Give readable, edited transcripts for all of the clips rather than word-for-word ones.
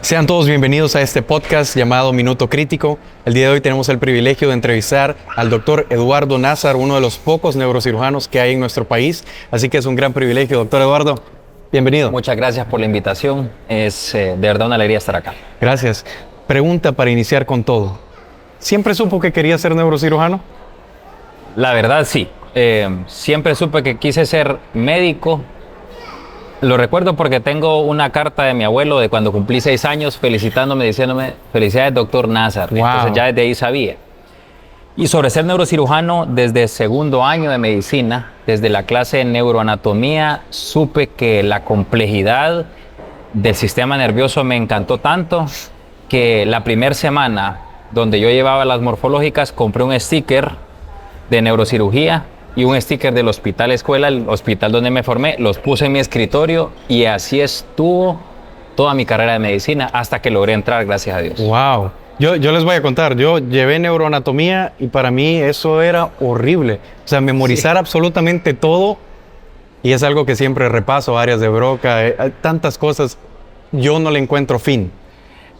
Sean todos bienvenidos a este podcast llamado Minuto Crítico. El día de hoy tenemos el privilegio de entrevistar al doctor Eduardo Nazar, uno de los pocos neurocirujanos que hay en nuestro país. Así que es un gran privilegio. Doctor Eduardo, bienvenido. Muchas gracias por la invitación. Es de verdad una alegría estar acá. Gracias. Pregunta para iniciar con todo. ¿Siempre supo que quería ser neurocirujano? La verdad, sí. Siempre supe que quise ser médico. Lo recuerdo porque tengo una carta de mi abuelo de cuando cumplí 6 años felicitándome, diciéndome felicidades doctor Nazar. Wow. Entonces ya desde ahí sabía. Y sobre ser neurocirujano, desde segundo año de medicina, desde la clase de neuroanatomía, supe que la complejidad del sistema nervioso me encantó tanto que la primera semana donde yo llevaba las morfológicas compré un sticker de neurocirugía y un sticker del hospital escuela, el hospital donde me formé, los puse en mi escritorio y así estuvo toda mi carrera de medicina hasta que logré entrar, gracias a Dios. Wow. Yo les voy a contar, yo llevé neuroanatomía y para mí eso era horrible. O sea, memorizar absolutamente todo, y es algo que siempre repaso, áreas de Broca, tantas cosas, yo no le encuentro fin.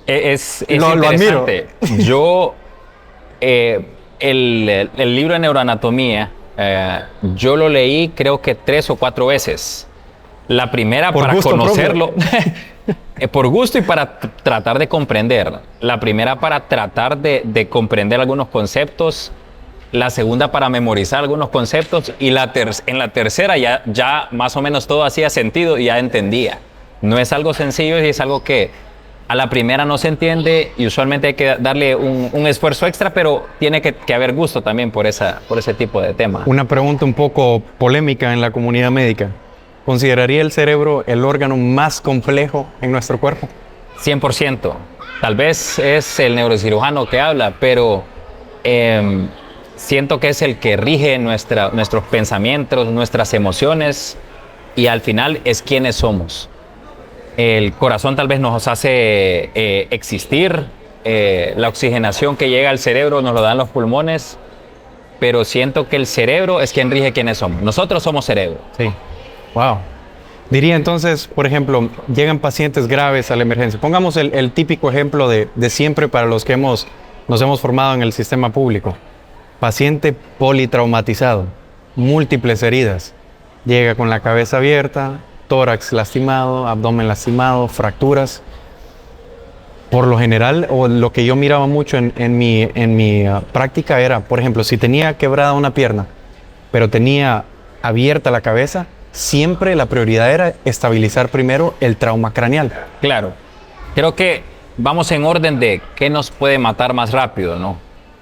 Es lo admiro. Yo, el libro de neuroanatomía, yo lo leí creo que 3 o 4 veces. La primera por para conocerlo, por gusto y para tratar de comprender. La primera para tratar de comprender algunos conceptos. La segunda para memorizar algunos conceptos. Y en la tercera ya más o menos todo hacía sentido y ya entendía. No es algo sencillo y es algo que a la primera no se entiende y usualmente hay que darle un esfuerzo extra, pero tiene que haber gusto también por ese tipo de tema. Una pregunta un poco polémica en la comunidad médica. ¿Consideraría el cerebro el órgano más complejo en nuestro cuerpo? 100%. Tal vez es el neurocirujano que habla, pero siento que es el que rige nuestros pensamientos, nuestras emociones y al final es quienes somos. El corazón tal vez nos hace existir, la oxigenación que llega al cerebro nos lo dan los pulmones, pero siento que el cerebro es quien rige quiénes somos. Nosotros somos cerebro. Sí. Wow. Diría entonces, por ejemplo, llegan pacientes graves a la emergencia. Pongamos el típico ejemplo de siempre para los que nos hemos formado en el sistema público. Paciente politraumatizado, múltiples heridas. Llega con la cabeza abierta, tórax lastimado, abdomen lastimado, fracturas. Por lo general, o lo que yo miraba mucho en mi práctica era, por ejemplo, si tenía quebrada una pierna, pero tenía abierta la cabeza, siempre la prioridad era estabilizar primero el trauma craneal. Claro. Creo que vamos en orden de qué nos puede matar más rápido, ¿no?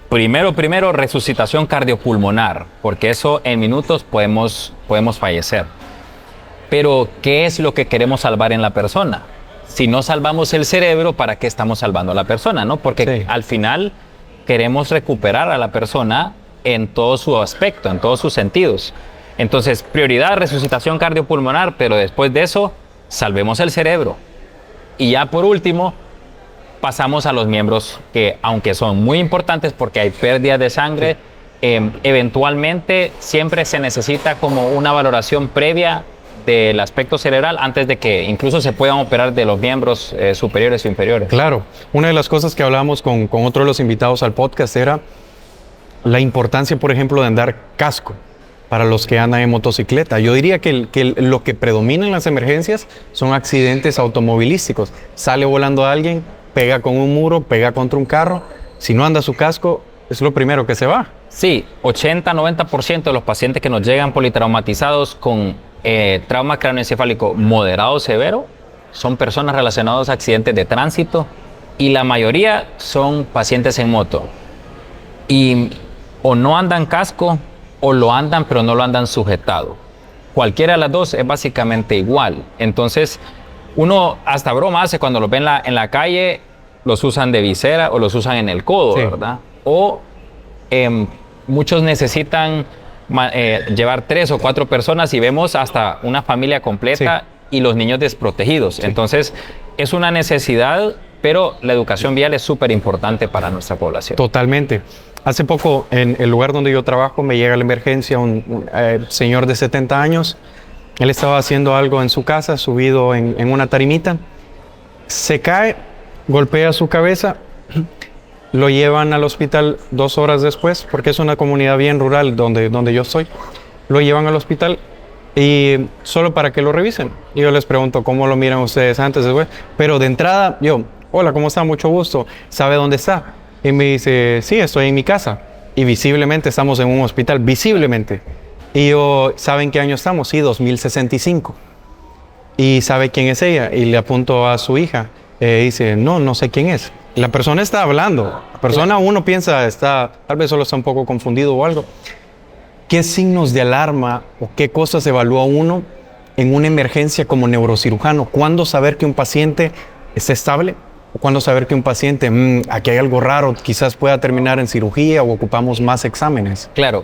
Primero, resucitación cardiopulmonar, porque eso en minutos podemos fallecer. Pero, ¿qué es lo que queremos salvar en la persona? Si no salvamos el cerebro, ¿para qué estamos salvando a la persona, no? Porque sí, al final queremos recuperar a la persona en todo su aspecto, en todos sus sentidos. Entonces, prioridad, resucitación cardiopulmonar, pero después de eso, salvemos el cerebro. Y ya por último, pasamos a los miembros que, aunque son muy importantes porque hay pérdida de sangre, eventualmente siempre se necesita como una valoración previa del aspecto cerebral antes de que incluso se puedan operar de los miembros superiores o inferiores. Claro. Una de las cosas que hablábamos con otro de los invitados al podcast era la importancia, por ejemplo, de andar casco para los que andan en motocicleta. Yo diría que lo que predomina en las emergencias son accidentes automovilísticos. Sale volando alguien, pega con un muro, pega contra un carro. Si no anda su casco, es lo primero que se va. Sí, 80-90% de los pacientes que nos llegan politraumatizados con trauma craneoencefálico moderado o severo son personas relacionadas a accidentes de tránsito y la mayoría son pacientes en moto. Y o no andan casco o lo andan pero no lo andan sujetado. Cualquiera de las dos es básicamente igual. Entonces, uno hasta broma hace cuando los ven en la calle, los usan de visera o los usan en el codo, sí, ¿verdad? O muchos necesitan llevar 3 o 4 personas y vemos hasta una familia completa, sí, y los niños desprotegidos. Sí. Entonces, es una necesidad, pero la educación vial es súper importante para nuestra población. Totalmente. Hace poco, en el lugar donde yo trabajo, me llega a la emergencia un señor de 70 años. Él estaba haciendo algo en su casa, subido en una tarimita. Se cae golpea su cabeza, lo llevan al hospital 2 horas después, porque es una comunidad bien rural donde yo estoy. Lo llevan al hospital y solo para que lo revisen. Y yo les pregunto cómo lo miran ustedes antes, después. Pero de entrada, yo, hola, ¿cómo está? Mucho gusto. ¿Sabe dónde está? Y me dice, sí, estoy en mi casa. Y visiblemente estamos en un hospital, visiblemente. Y yo, ¿saben qué año estamos? Sí, 2065. ¿Y sabe quién es ella? Y le apunto a su hija. Dice, no sé quién es. La persona está hablando. La persona, uno piensa, tal vez solo está un poco confundido o algo. ¿Qué signos de alarma o qué cosas evalúa uno en una emergencia como neurocirujano? ¿Cuándo saber que un paciente está estable? ¿O cuándo saber que un paciente, aquí hay algo raro, quizás pueda terminar en cirugía o ocupamos más exámenes? Claro.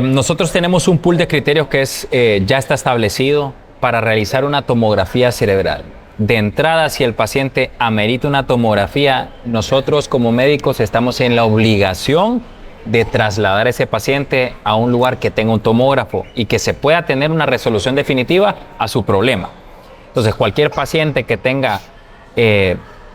Nosotros tenemos un pool de criterios que ya está establecido para realizar una tomografía cerebral. De entrada, si el paciente amerita una tomografía, nosotros como médicos estamos en la obligación de trasladar a ese paciente a un lugar que tenga un tomógrafo y que se pueda tener una resolución definitiva a su problema. Entonces, cualquier paciente que tenga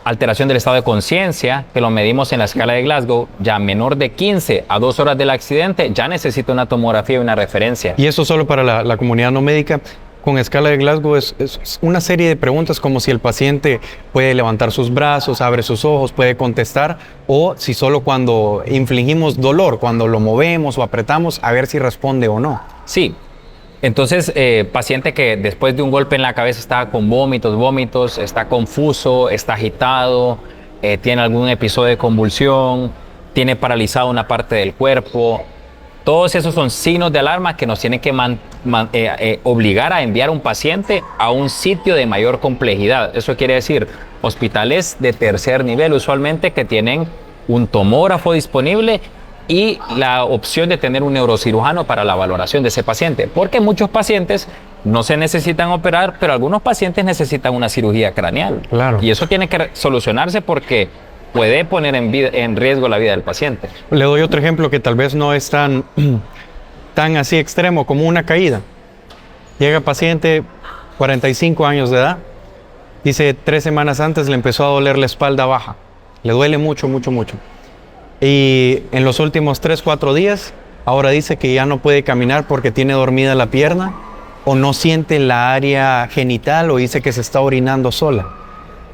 alteración del estado de conciencia, que lo medimos en la escala de Glasgow, ya menor de 15 a 2 horas del accidente, ya necesita una tomografía y una referencia. Y eso solo para la comunidad no médica. Con escala de Glasgow es una serie de preguntas como si el paciente puede levantar sus brazos, abre sus ojos, puede contestar, o si solo cuando infligimos dolor, cuando lo movemos o apretamos, a ver si responde o no. Sí. Entonces, paciente que después de un golpe en la cabeza está con vómitos, está confuso, está agitado, tiene algún episodio de convulsión, tiene paralizado una parte del cuerpo. Todos esos son signos de alarma que nos tienen que obligar a enviar un paciente a un sitio de mayor complejidad. Eso quiere decir hospitales de tercer nivel, usualmente, que tienen un tomógrafo disponible y la opción de tener un neurocirujano para la valoración de ese paciente. Porque muchos pacientes no se necesitan operar, pero algunos pacientes necesitan una cirugía craneal. Claro. Y eso tiene que solucionarse porque puede poner en riesgo la vida del paciente. Le doy otro ejemplo que tal vez no es tan así extremo como una caída. Llega paciente, 45 años de edad, dice 3 semanas antes le empezó a doler la espalda baja. Le duele mucho. Y en los últimos 3-4 días, ahora dice que ya no puede caminar porque tiene dormida la pierna, o no siente la área genital, o dice que se está orinando sola.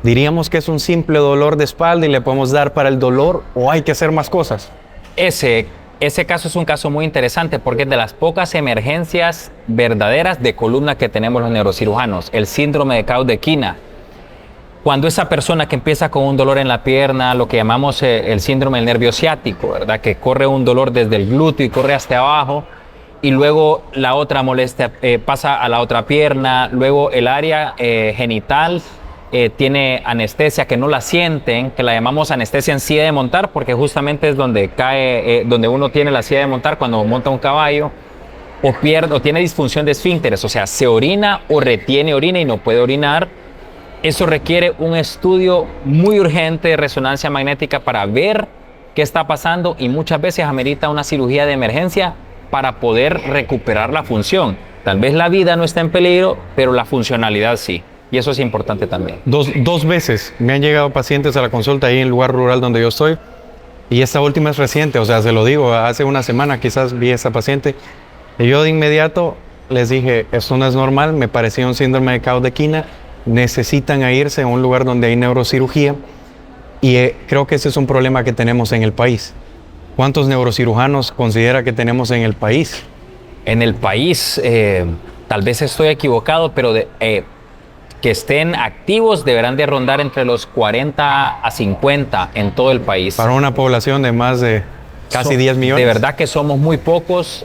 ¿Diríamos que es un simple dolor de espalda y le podemos dar para el dolor, o hay que hacer más cosas? Ese caso es un caso muy interesante porque es de las pocas emergencias verdaderas de columna que tenemos los neurocirujanos, el síndrome de Caudequina. Cuando esa persona que empieza con un dolor en la pierna, lo que llamamos el síndrome del nervio ciático, ¿verdad? Que corre un dolor desde el glúteo y corre hasta abajo, y luego la otra molestia pasa a la otra pierna, luego el área genital tiene anestesia que no la sienten, que la llamamos anestesia en silla de montar, porque justamente es donde cae, donde uno tiene la silla de montar cuando monta un caballo, o tiene disfunción de esfínteres, o sea, se orina o retiene orina y no puede orinar. Eso requiere un estudio muy urgente de resonancia magnética para ver qué está pasando, y muchas veces amerita una cirugía de emergencia para poder recuperar la función. Tal vez la vida no está en peligro, pero la funcionalidad sí. Y eso es importante también. Dos veces me han llegado pacientes a la consulta ahí en el lugar rural donde yo estoy, y esta última es reciente, o sea, se lo digo, hace una semana quizás vi a esa paciente, y yo de inmediato les dije, esto no es normal, me parecía un síndrome de Caudequina, necesitan irse a un lugar donde hay neurocirugía, y creo que ese es un problema que tenemos en el país. ¿Cuántos neurocirujanos considera que tenemos en el país? En el país, tal vez estoy equivocado, pero que estén activos deberán de rondar entre los 40 a 50 en todo el país. Para una población de más de casi 10 millones. De verdad que somos muy pocos.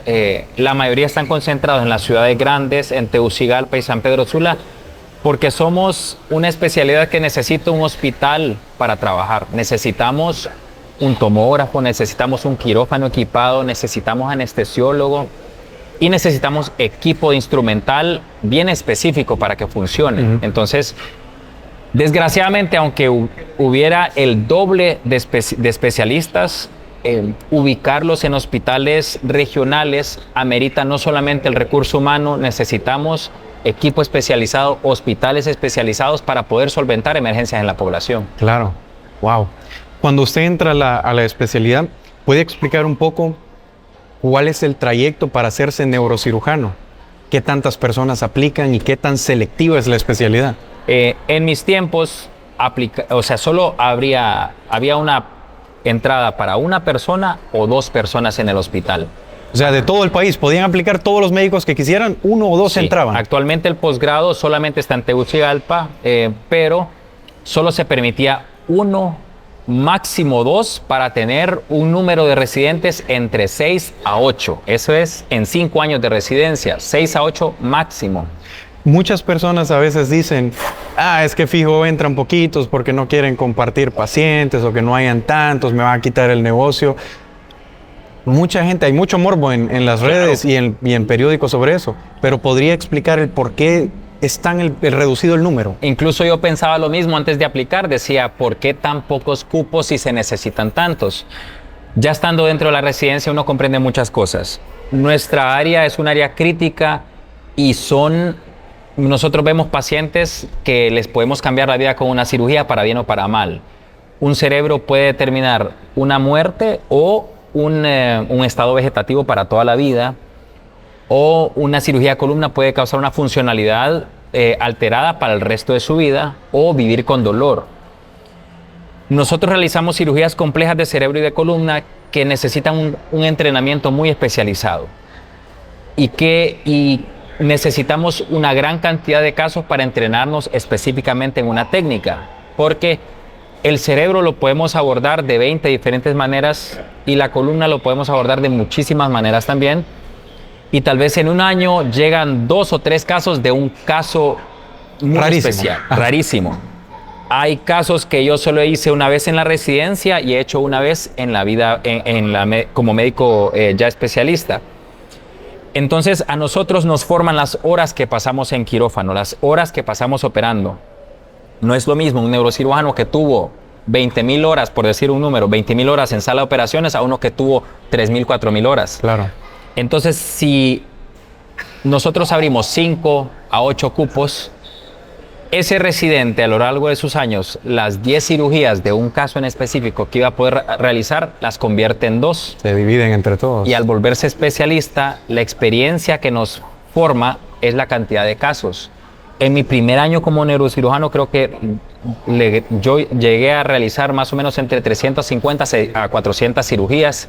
La mayoría están concentrados en las ciudades grandes, en Tegucigalpa y San Pedro Sula, porque somos una especialidad que necesita un hospital para trabajar. Necesitamos un tomógrafo, necesitamos un quirófano equipado, necesitamos anestesiólogo y necesitamos equipo instrumental bien específico para que funcione. Entonces, desgraciadamente, aunque hubiera el doble de especialistas, ubicarlos en hospitales regionales amerita no solamente el recurso humano, necesitamos equipo especializado, hospitales especializados para poder solventar emergencias en la población. Claro, wow. Cuando usted entra a la especialidad, ¿puede explicar un poco cuál es el trayecto para hacerse neurocirujano? ¿Qué tantas personas aplican y qué tan selectiva es la especialidad? En mis tiempos, solo había una entrada para una persona o 2 personas en el hospital. O sea, de todo el país, ¿podían aplicar todos los médicos que quisieran? ¿1 o 2 Sí, entraban? actualmente el posgrado solamente está en Tegucigalpa, pero solo se permitía 1, máximo 2, para tener un número de residentes entre 6 a 8. Eso es en 5 años de residencia, 6 a 8 máximo. Muchas personas a veces dicen, es que fijo entran poquitos porque no quieren compartir pacientes o que no hayan tantos, me va a quitar el negocio. Mucha gente, hay mucho morbo en las redes y en periódicos sobre eso, pero ¿podría explicar el por qué es tan el reducido el número? Incluso yo pensaba lo mismo antes de aplicar, decía, ¿por qué tan pocos cupos si se necesitan tantos? Ya estando dentro de la residencia uno comprende muchas cosas. Nuestra área es un área crítica y nosotros vemos pacientes que les podemos cambiar la vida con una cirugía para bien o para mal. Un cerebro puede determinar una muerte o un estado vegetativo para toda la vida, o una cirugía de columna puede causar una funcionalidad alterada para el resto de su vida o vivir con dolor. Nosotros realizamos cirugías complejas de cerebro y de columna que necesitan un entrenamiento muy especializado y necesitamos una gran cantidad de casos para entrenarnos específicamente en una técnica, porque el cerebro lo podemos abordar de 20 diferentes maneras y la columna lo podemos abordar de muchísimas maneras también. Y tal vez en un año llegan 2 o 3 casos de un caso muy especial, rarísimo. Hay casos que yo solo hice una vez en la residencia y he hecho una vez en la vida como médico ya especialista. Entonces a nosotros nos forman las horas que pasamos en quirófano, las horas que pasamos operando. No es lo mismo un neurocirujano que tuvo 20,000 horas, por decir un número, 20,000 horas en sala de operaciones a uno que tuvo 3,000, 4,000 horas. Claro. Entonces, si nosotros abrimos 5 a 8 cupos, ese residente a lo largo de sus años, las 10 cirugías de un caso en específico que iba a poder realizar, las convierte en 2. Se dividen entre todos. Y al volverse especialista, la experiencia que nos forma es la cantidad de casos. En mi primer año como neurocirujano creo que yo llegué a realizar más o menos entre 350 a 400 cirugías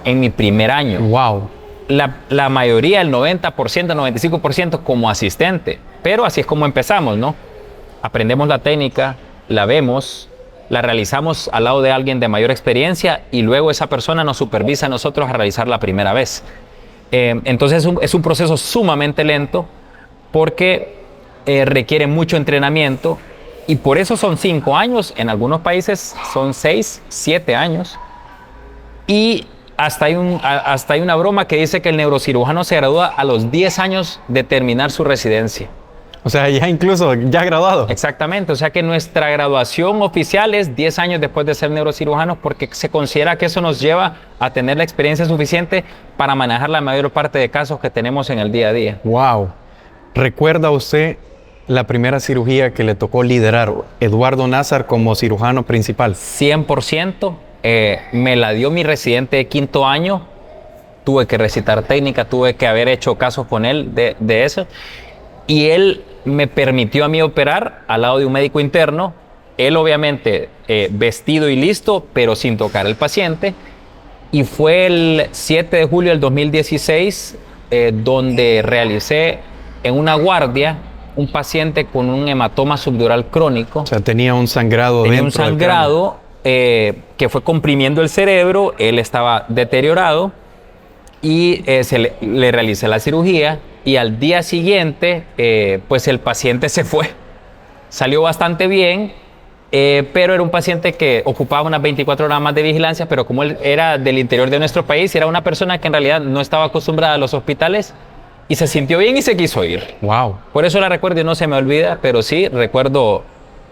en mi primer año. ¡Wow! La mayoría, el 90%, 95% como asistente. Pero así es como empezamos, ¿no? Aprendemos la técnica, la vemos, la realizamos al lado de alguien de mayor experiencia y luego esa persona nos supervisa a nosotros a realizar la primera vez. Entonces es un proceso sumamente lento porque requiere mucho entrenamiento y por eso son 5 años, en algunos países son 6, 7 años. Y hasta hay una broma que dice que el neurocirujano se gradúa a los 10 años de terminar su residencia. O sea, ya graduado. Exactamente, o sea que nuestra graduación oficial es 10 años después de ser neurocirujanos porque se considera que eso nos lleva a tener la experiencia suficiente para manejar la mayor parte de casos que tenemos en el día a día. ¡Wow! ¿Recuerda usted la primera cirugía que le tocó liderar, Eduardo Nazar, como cirujano principal? 100%. Me la dio mi residente de 5º año. Tuve que recitar técnica, tuve que haber hecho casos con él de eso. Y él me permitió a mí operar al lado de un médico interno. Él obviamente vestido y listo, pero sin tocar al paciente. Y fue el 7 de julio del 2016 donde realicé en una guardia un paciente con un hematoma subdural crónico. O sea, tenía un sangrado Tenía dentro un sangrado que fue comprimiendo el cerebro, él estaba deteriorado y le realicé la cirugía y al día siguiente pues el paciente se fue. Salió bastante bien, pero era un paciente que ocupaba unas 24 horas más de vigilancia, pero como él era del interior de nuestro país, era una persona que en realidad no estaba acostumbrada a los hospitales y se sintió bien y se quiso ir. Wow. Por eso la recuerdo y no se me olvida, pero sí recuerdo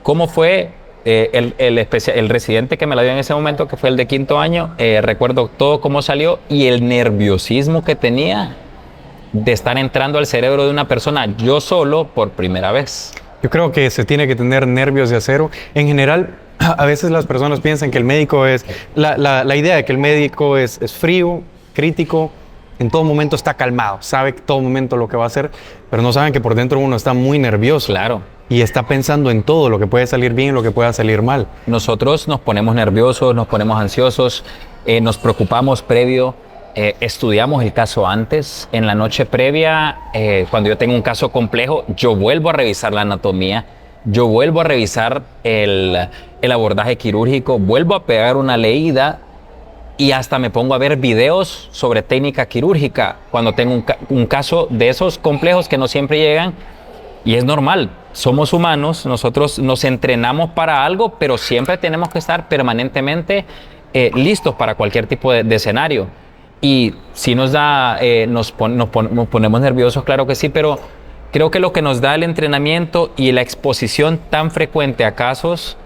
cómo fue el residente que me la dio en ese momento, que fue el de 5º año. Recuerdo todo cómo salió y el nerviosismo que tenía de estar entrando al cerebro de una persona yo solo por primera vez. Yo creo que se tiene que tener nervios de acero. En general, a veces las personas piensan que el médico es... La idea de que el médico es frío, crítico, en todo momento está calmado, sabe en todo momento lo que va a hacer, pero no saben que por dentro uno está muy nervioso. Claro. Y está pensando en todo, lo que puede salir bien y lo que pueda salir mal. Nosotros nos ponemos nerviosos, nos ponemos ansiosos, nos preocupamos previo, estudiamos el caso antes. En la noche previa, cuando yo tengo un caso complejo, yo vuelvo a revisar la anatomía, yo vuelvo a revisar el abordaje quirúrgico, vuelvo a pegar una leída y hasta me pongo a ver videos sobre técnica quirúrgica cuando tengo un caso de esos complejos que no siempre llegan. Y es normal, somos humanos, nosotros nos entrenamos para algo, pero siempre tenemos que estar permanentemente listos para cualquier tipo de escenario. Y si nos ponemos nerviosos, claro que sí, pero creo que lo que nos da el entrenamiento y la exposición tan frecuente a casos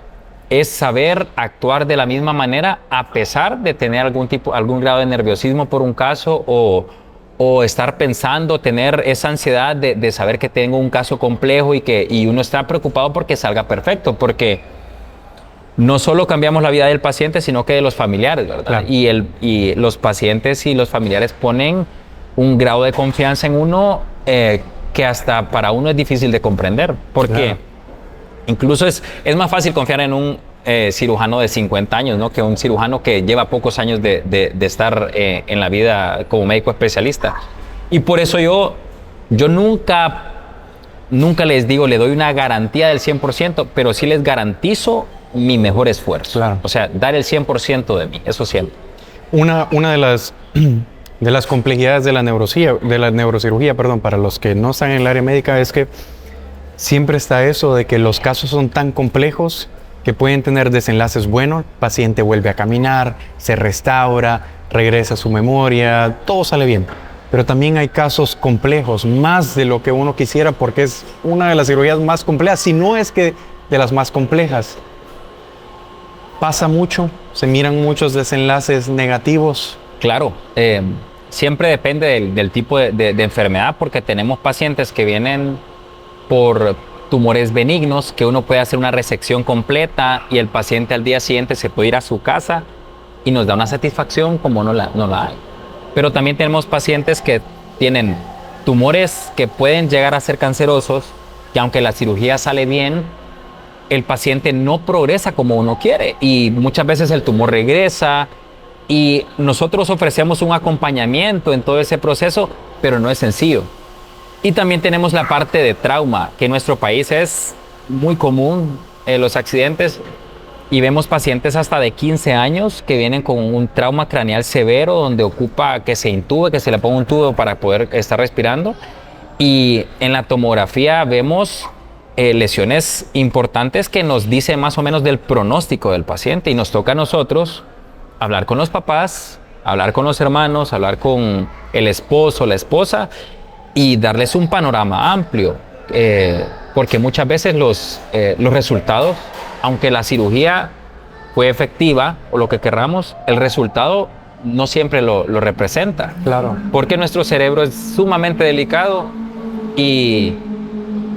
es saber actuar de la misma manera a pesar de tener algún grado de nerviosismo por un caso o estar pensando, tener esa ansiedad de saber que tengo un caso complejo y uno está preocupado porque salga perfecto, porque no solo cambiamos la vida del paciente, sino que de los familiares, ¿verdad? Claro. Y los pacientes y los familiares ponen un grado de confianza en uno que hasta para uno es difícil de comprender, porque Claro. incluso es más fácil confiar en un cirujano de 50 años, ¿no? Que un cirujano que lleva pocos años de estar en la vida como médico especialista. Y por eso yo nunca les digo, le doy una garantía del 100%, pero sí les garantizo mi mejor esfuerzo. Claro. O sea, dar el 100% de mí, eso siempre. Una de las complejidades de la neurocirugía, perdón, para los que no están en el área médica, es que siempre está eso de que los casos son tan complejos que pueden tener desenlaces buenos, el paciente vuelve a caminar, se restaura, regresa a su memoria, todo sale bien. Pero también hay casos complejos, más de lo que uno quisiera, porque es una de las cirugías más complejas, si no es que de las más complejas. Pasa mucho, se miran muchos desenlaces negativos. Claro, siempre depende del tipo de enfermedad, porque tenemos pacientes que vienen por tumores benignos, que uno puede hacer una resección completa y el paciente al día siguiente se puede ir a su casa y nos da una satisfacción como no la hay. Pero también tenemos pacientes que tienen tumores que pueden llegar a ser cancerosos, que aunque la cirugía sale bien, el paciente no progresa como uno quiere y muchas veces el tumor regresa y nosotros ofrecemos un acompañamiento en todo ese proceso, pero no es sencillo. Y también tenemos la parte de trauma, que en nuestro país es muy común, los accidentes, y vemos pacientes hasta de 15 años que vienen con un trauma craneal severo donde ocupa que se intube, que se le ponga un tubo para poder estar respirando. Y en la tomografía vemos lesiones importantes que nos dice más o menos del pronóstico del paciente y nos toca a nosotros hablar con los papás, hablar con los hermanos, hablar con el esposo, la esposa y darles un panorama amplio, porque muchas veces los resultados, aunque la cirugía fue efectiva o lo que querramos, el resultado no siempre lo representa. Claro. Porque nuestro cerebro es sumamente delicado y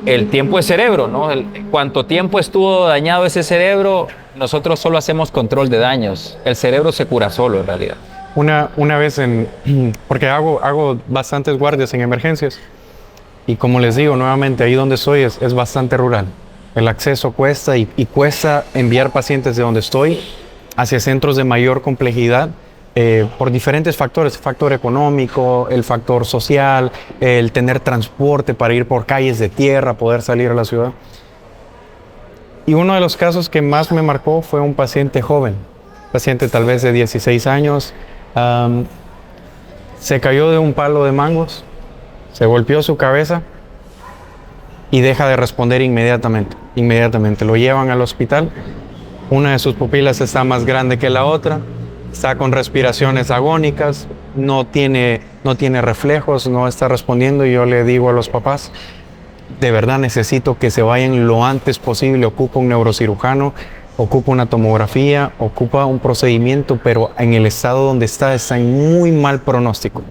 el tiempo es cerebro, ¿no? Cuánto tiempo estuvo dañado ese cerebro, nosotros solo hacemos control de daños. El cerebro se cura solo en realidad. Una vez porque hago bastantes guardias en emergencias y como les digo nuevamente, ahí donde estoy es bastante rural. El acceso cuesta y cuesta enviar pacientes de donde estoy hacia centros de mayor complejidad por diferentes factores, el factor económico, el factor social, el tener transporte para ir por calles de tierra, poder salir a la ciudad. Y uno de los casos que más me marcó fue un paciente joven, paciente tal vez de 16 años, se cayó de un palo de mangos, se golpeó su cabeza y deja de responder inmediatamente. Lo llevan al hospital, una de sus pupilas está más grande que la otra, está con respiraciones agónicas, no tiene reflejos, no está respondiendo y yo le digo a los papás, de verdad necesito que se vayan lo antes posible, ocupa un neurocirujano, ocupa una tomografía, ocupa un procedimiento, pero en el estado donde está en muy mal pronóstico.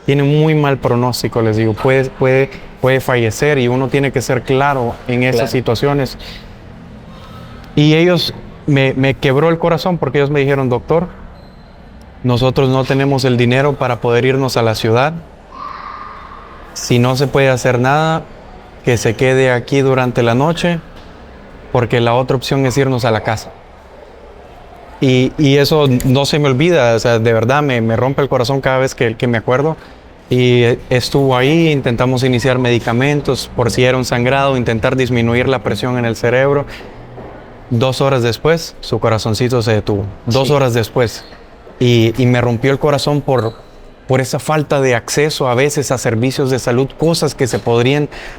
tiene muy mal pronóstico, les digo, puede fallecer y uno tiene que ser claro en esas situaciones. Y ellos, me quebró el corazón porque ellos me dijeron, doctor, nosotros no tenemos el dinero para poder irnos a la ciudad. Si no se puede hacer nada, que se quede aquí durante la noche, porque la otra opción es irnos a la casa. Y eso no se me olvida, o sea, de verdad me rompe el corazón cada vez que me acuerdo. Y estuvo ahí, intentamos iniciar medicamentos por si era un sangrado, intentar disminuir la presión en el cerebro. 2 horas después, su corazoncito se detuvo. 2 horas después. Y me rompió el corazón por esa falta de acceso a veces a servicios de salud,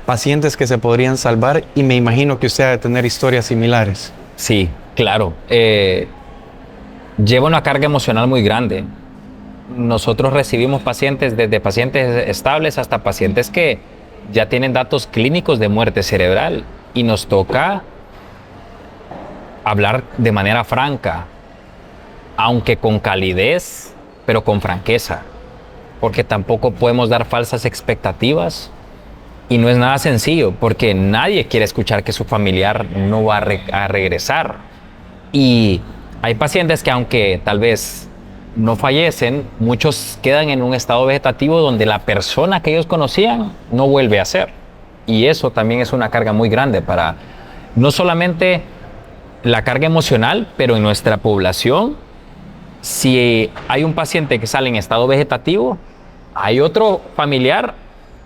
pacientes que se podrían salvar, y me imagino que usted ha de tener historias similares. Sí, claro. Lleva una carga emocional muy grande. Nosotros recibimos pacientes, desde pacientes estables hasta pacientes que ya tienen datos clínicos de muerte cerebral, y nos toca hablar de manera franca, aunque con calidez, pero con franqueza, porque tampoco podemos dar falsas expectativas, y no es nada sencillo, porque nadie quiere escuchar que su familiar no va a regresar. Y hay pacientes que, aunque tal vez no fallecen, muchos quedan en un estado vegetativo donde la persona que ellos conocían no vuelve a ser. Y eso también es una carga muy grande para no solamente la carga emocional, pero en nuestra población, si hay un paciente que sale en estado vegetativo, hay otro familiar,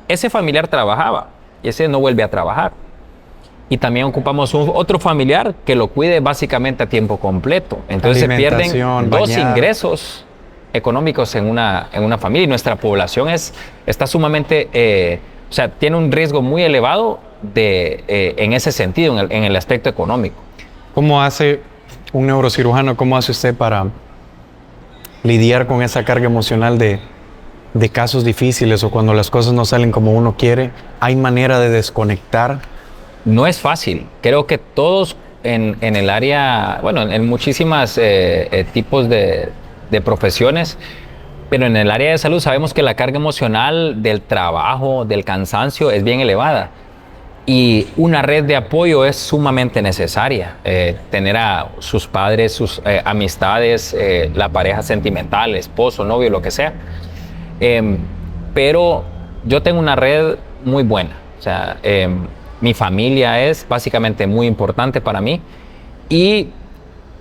ese familiar trabajaba y ese no vuelve a trabajar. Y también ocupamos otro familiar que lo cuide básicamente a tiempo completo. Entonces se pierden 2 ingresos económicos en una familia, y nuestra población está sumamente, o sea, tiene un riesgo muy elevado en ese sentido, en el aspecto económico. ¿Cómo hace un neurocirujano, cómo hace usted para lidiar con esa carga emocional de casos difíciles, o cuando las cosas no salen como uno quiere? ¿Hay manera de desconectar? No es fácil. Creo que todos en el área, bueno, en muchísimas tipos de profesiones, pero en el área de salud sabemos que la carga emocional del trabajo, del cansancio, es bien elevada. Y una red de apoyo es sumamente necesaria. Tener a sus padres, sus amistades, la pareja sentimental, esposo, novio, lo que sea. Pero yo tengo una red muy buena. O sea, mi familia es básicamente muy importante para mí. Y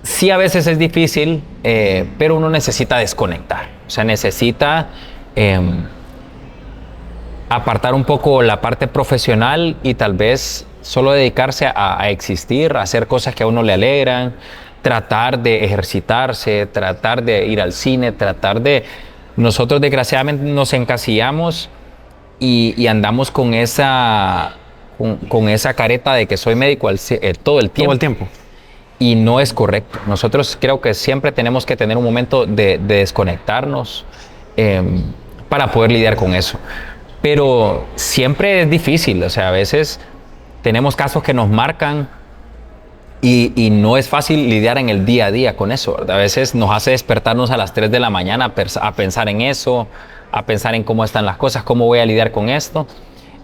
sí, a veces es difícil, pero uno necesita desconectar. O sea, necesita apartar un poco la parte profesional y tal vez solo dedicarse a existir, a hacer cosas que a uno le alegran, tratar de ejercitarse, tratar de ir al cine, Nosotros desgraciadamente nos encasillamos y andamos con esa careta de que soy médico todo el tiempo. Todo el tiempo. Y no es correcto. Nosotros creo que siempre tenemos que tener un momento de desconectarnos para poder lidiar con eso. Pero siempre es difícil, o sea, a veces tenemos casos que nos marcan y no es fácil lidiar en el día a día con eso, ¿verdad? A veces nos hace despertarnos a las 3 de la mañana a pensar en eso, a pensar en cómo están las cosas, cómo voy a lidiar con esto.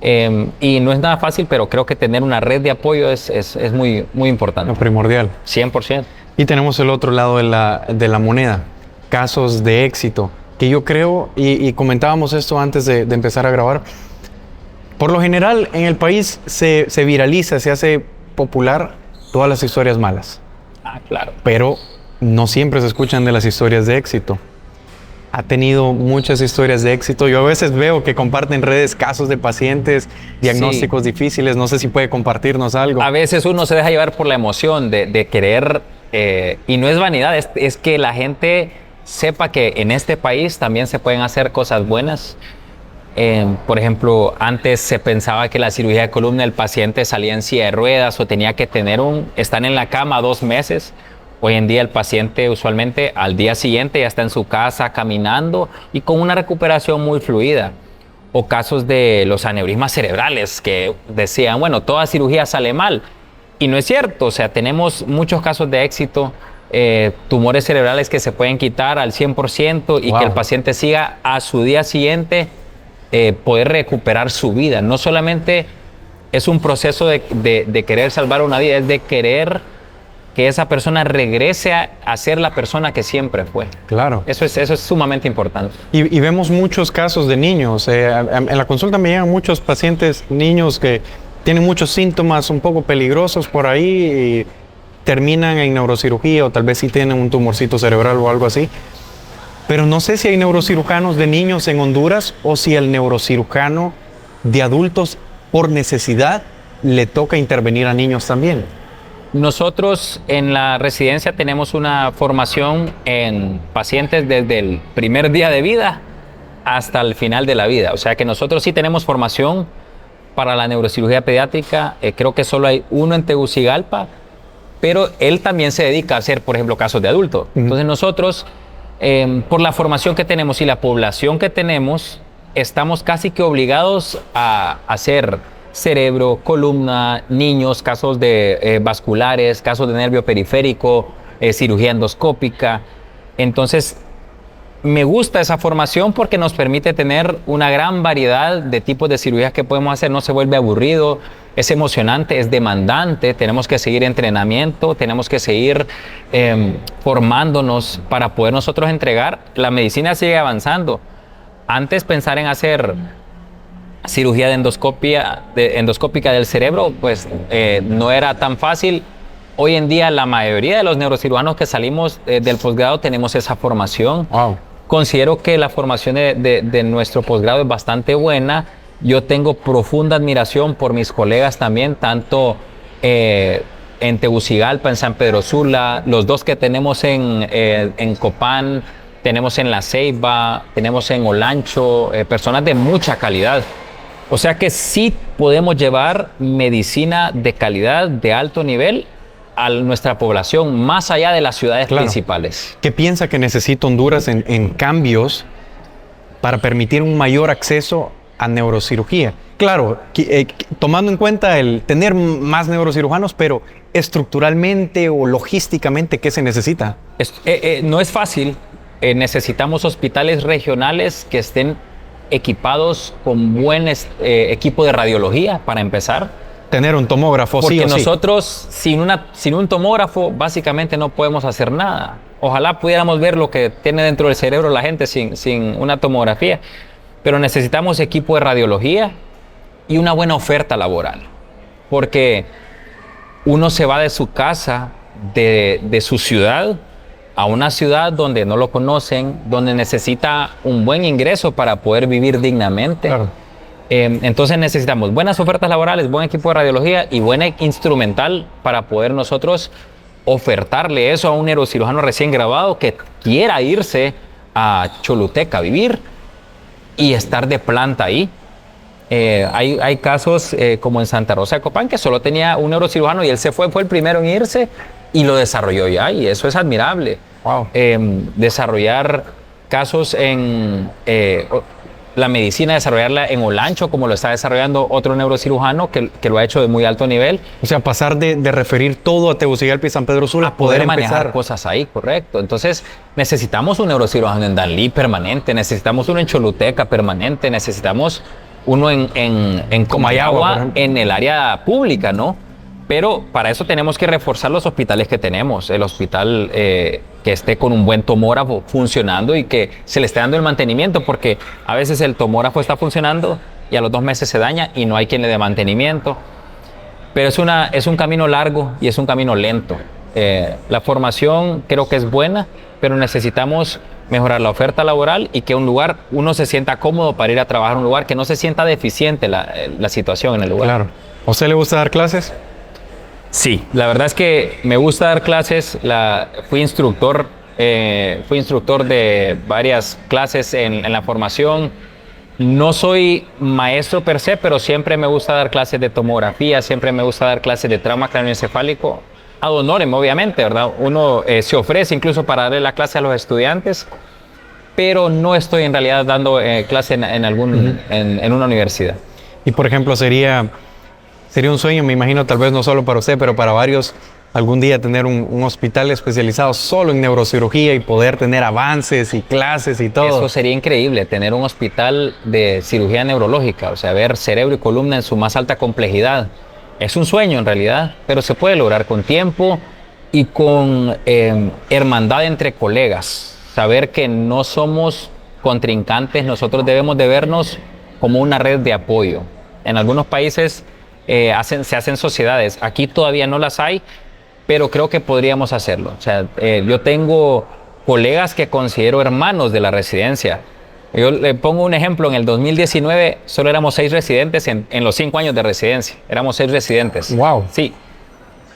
Y no es nada fácil, pero creo que tener una red de apoyo es muy, muy importante. Lo primordial. 100%. Y tenemos el otro lado de la moneda, casos de éxito, que yo creo, y comentábamos esto antes de empezar a grabar, por lo general en el país se viraliza, se hace popular todas las historias malas. Ah, claro. Pero no siempre se escuchan de las historias de éxito. Ha tenido muchas historias de éxito. Yo a veces veo que comparten en redes casos de pacientes, diagnósticos difíciles. No sé si puede compartirnos algo. A veces uno se deja llevar por la emoción de querer, y no es vanidad, es que la gente sepa que en este país también se pueden hacer cosas buenas. Por ejemplo, antes se pensaba que la cirugía de columna el paciente salía en silla de ruedas o tenía que estar en la cama 2 meses. Hoy en día el paciente usualmente al día siguiente ya está en su casa caminando y con una recuperación muy fluida. O casos de los aneurismas cerebrales que decían, bueno, toda cirugía sale mal. Y no es cierto, o sea, tenemos muchos casos de éxito, tumores cerebrales que se pueden quitar al 100% y que el paciente siga a su día siguiente poder recuperar su vida. No solamente es un proceso de querer salvar una vida, es de querer que esa persona regrese a ser la persona que siempre fue. Claro. Eso es sumamente importante. Y vemos muchos casos de niños. En la consulta me llegan muchos pacientes, niños que tienen muchos síntomas un poco peligrosos por ahí y terminan en neurocirugía o tal vez sí tienen un tumorcito cerebral o algo así. Pero no sé si hay neurocirujanos de niños en Honduras o si el neurocirujano de adultos por necesidad le toca intervenir a niños también. Nosotros en la residencia tenemos una formación en pacientes desde el primer día de vida hasta el final de la vida. O sea que nosotros sí tenemos formación para la neurocirugía pediátrica. Creo que solo hay uno en Tegucigalpa, pero él también se dedica a hacer, por ejemplo, casos de adultos. Entonces nosotros, por la formación que tenemos y la población que tenemos, estamos casi que obligados a hacer cerebro, columna, niños, casos de vasculares, casos de nervio periférico, cirugía endoscópica. Entonces, me gusta esa formación porque nos permite tener una gran variedad de tipos de cirugías que podemos hacer. No se vuelve aburrido, es emocionante, es demandante. Tenemos que seguir entrenamiento, tenemos que seguir formándonos para poder nosotros entregar. La medicina sigue avanzando. Antes pensar en hacer cirugía de endoscópica del cerebro, pues no era tan fácil. Hoy en día la mayoría de los neurocirujanos que salimos del posgrado tenemos esa formación. Wow. Considero que la formación de nuestro posgrado es bastante buena. Yo tengo profunda admiración por mis colegas también, tanto en Tegucigalpa, en San Pedro Sula, los dos que tenemos en Copán, tenemos en La Ceiba, tenemos en Olancho, personas de mucha calidad. O sea que sí podemos llevar medicina de calidad, de alto nivel, a nuestra población, más allá de las ciudades principales. ¿Qué piensa que necesita Honduras en cambios para permitir un mayor acceso a neurocirugía? Claro, tomando en cuenta el tener más neurocirujanos, pero estructuralmente o logísticamente, ¿qué se necesita? No es fácil. Necesitamos hospitales regionales que estén equipados con buen equipo de radiología, para empezar. Tener un tomógrafo, porque sí o sí. Nosotros sin un tomógrafo básicamente no podemos hacer nada. Ojalá pudiéramos ver lo que tiene dentro del cerebro la gente sin una tomografía, pero necesitamos equipo de radiología y una buena oferta laboral, porque uno se va de su casa, de su ciudad, a una ciudad donde no lo conocen, donde necesita un buen ingreso para poder vivir dignamente. Claro. Entonces necesitamos buenas ofertas laborales, buen equipo de radiología y buena instrumental para poder nosotros ofertarle eso a un neurocirujano recién graduado que quiera irse a Choluteca a vivir y estar de planta ahí. Hay casos como en Santa Rosa de Copán, que solo tenía un neurocirujano y él fue el primero en irse y lo desarrolló ya, y eso es admirable. Wow. Desarrollar casos en la medicina, desarrollarla en Olancho, como lo está desarrollando otro neurocirujano que lo ha hecho de muy alto nivel. O sea, pasar de referir todo a Tegucigalpa y San Pedro Sula a poder manejar empezar cosas ahí, correcto. Entonces necesitamos un neurocirujano en Danlí permanente, necesitamos uno en Choluteca permanente, necesitamos uno en Comayagua, en el área pública, ¿no? Pero para eso tenemos que reforzar los hospitales que tenemos. El hospital que esté con un buen tomógrafo funcionando y que se le esté dando el mantenimiento, porque a veces el tomógrafo está funcionando y a los 2 meses se daña y no hay quien le dé mantenimiento. Pero es un camino largo y es un camino lento. La formación creo que es buena, pero necesitamos mejorar la oferta laboral y que uno se sienta cómodo para ir a trabajar en un lugar, que no se sienta deficiente la situación en el lugar. Claro. ¿A usted le gusta dar clases? Sí, la verdad es que me gusta dar clases. Fui instructor de varias clases en la formación. No soy maestro per se, pero siempre me gusta dar clases de tomografía, siempre me gusta dar clases de trauma craneoencefálico. Ad honorem, obviamente, ¿verdad? Uno se ofrece incluso para darle la clase a los estudiantes, pero no estoy en realidad dando clase en una universidad. Y por ejemplo, sería un sueño, me imagino, tal vez no solo para usted, pero para varios, algún día tener un hospital especializado solo en neurocirugía y poder tener avances y clases y todo. Eso sería increíble, tener un hospital de cirugía neurológica, o sea, ver cerebro y columna en su más alta complejidad. Es un sueño en realidad, pero se puede lograr con tiempo y con hermandad entre colegas. Saber que no somos contrincantes, nosotros debemos de vernos como una red de apoyo. En algunos países se hacen sociedades, aquí todavía no las hay, pero creo que podríamos hacerlo. O sea, yo tengo colegas que considero hermanos de la residencia. Yo le pongo un ejemplo, en el 2019 solo éramos 6 residentes en los 5 años de residencia. Éramos 6 residentes. Wow. Sí.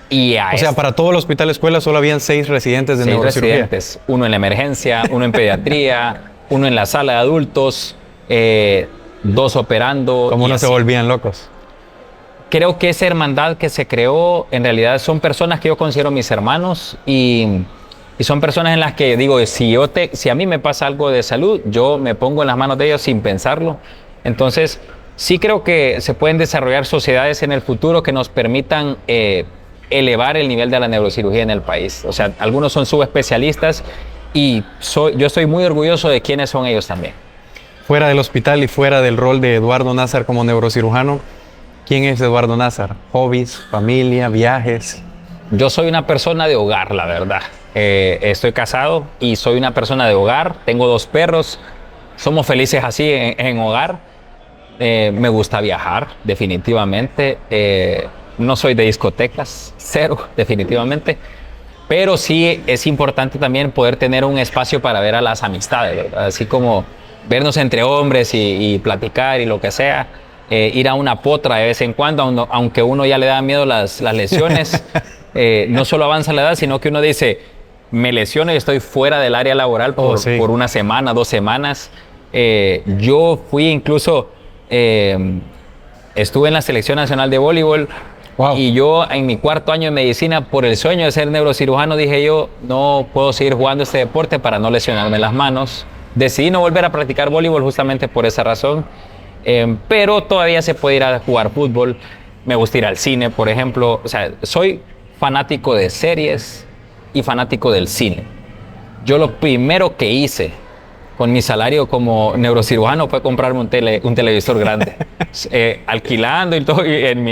Y o sea, para todo el hospital escuela solo habían 6 residentes de neurocirugía. 6 residentes, uno en la emergencia, uno en pediatría, uno en la sala de adultos, 2 operando. ¿Cómo no se volvían locos? Creo que esa hermandad que se creó, en realidad son personas que yo considero mis hermanos y son personas en las que digo, si a mí me pasa algo de salud, yo me pongo en las manos de ellos sin pensarlo. Entonces, sí creo que se pueden desarrollar sociedades en el futuro que nos permitan elevar el nivel de la neurocirugía en el país. O sea, algunos son subespecialistas y yo estoy muy orgulloso de quiénes son ellos también. Fuera del hospital y fuera del rol de Eduardo Nazar como neurocirujano, ¿quién es Eduardo Nazar? ¿Hobbies, familia, viajes? Yo soy una persona de hogar, la verdad. Estoy casado y soy una persona de hogar. Tengo 2 perros. Somos felices así en hogar. Me gusta viajar, definitivamente. No soy de discotecas, 0, definitivamente. Pero sí es importante también poder tener un espacio para ver a las amistades, ¿verdad? Así como vernos entre hombres y platicar y lo que sea. Ir a una potra de vez en cuando, aunque uno ya le da miedo las lesiones. No solo avanza la edad, sino que uno dice, me lesiono y estoy fuera del área laboral por una semana, 2 semanas. Yo fui incluso, estuve en la Selección Nacional de Voleibol. Wow. Y yo en mi 4º año de medicina, por el sueño de ser neurocirujano, dije yo, no puedo seguir jugando este deporte para no lesionarme las manos. Decidí no volver a practicar voleibol justamente por esa razón. Pero todavía se puede ir a jugar fútbol. Me gusta ir al cine, por ejemplo. O sea, soy fanático de series y fanático del cine. Yo lo primero que hice con mi salario como neurocirujano fue comprarme un televisor grande. Alquilando y todo en